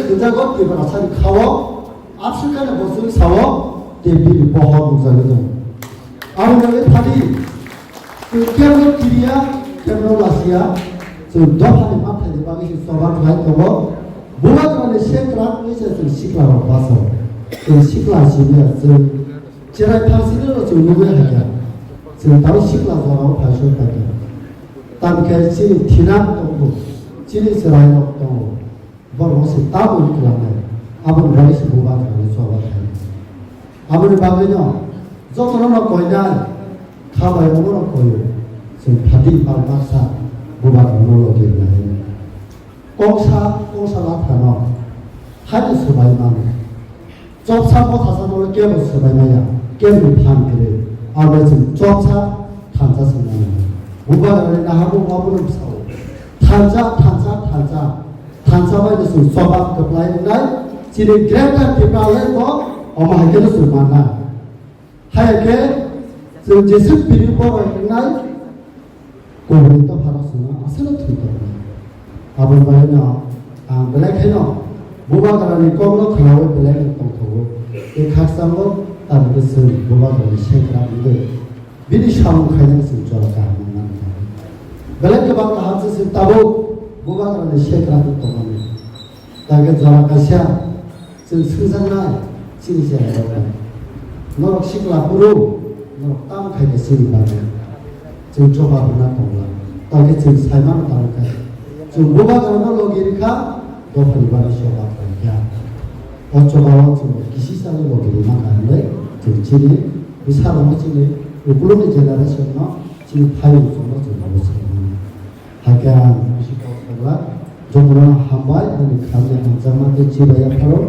그자고 이거나 산 카워 앞실간에 무슨 사워 대비리 보호 무자거든 아무래도 파리 그 캐롤 기리야 캐롤 아시아 좀 더하는 마트에 방이 소방 가이고 뭐가 그러네 셰크라 의사들 시크라고 봐서 그 시크라 시비야 좀 제가 파시를 좀 누구야 하냐 지금 바로 시크라라고 발표할 거야 담게 지 티나 동부 지리스라이노 동부 뭐 혹시 따고 있더라면 아버님 머리시 뭐가 그러네 소방 아버님 방은요 저거는 거냐 가봐야 뭐는 거요 지금 바디 발마사 뭐가 놀러오겠나 공사 나타나 하는 수바이만 접사고 다사노를 깨고 수바이만야 깨는 판기를 아버지 접사 탄자스는 뭐가 나 하고 와보는 사오 탄자바이 수 소바 급라이 날 지리 그래다 디파레 거 어마 하게도 수만나 하얗게 지금 제습 비리보가 있날 고분이 또 바랐으나 아스는 틀거든요 아버지는요, 블랙해요. 무바가라니 꽁으로 그라고 블랙을 꽁토고, 이 각상고 다른 것은 무바가라니 셰크라는데, 미리 샤운 카이는 쓸줄 알까 안 만납니다. 블랙 바가 합쳐서 따고 무바가라니 셰크라는 동안에, 나게 저라가시아, 지금 승상나 지리시아라고 너록 시글라프로, 너록 땀 카이게 쓰니까, 지금 좁아보나 동안, 나게 지금 살만 따를까요? 지금 뭐가 그러면 로기리카 높은 이발이 쇼가 그러냐 어쩌고 지금 기시상의 로기리만 가는데 지금 질이 이 사람의 질이 물론 제너레이션은 지금 파이우스로 지금 나오거든요 하게한 50%가 정부는 한바이 아니 감내 한장만의 집에 옆으로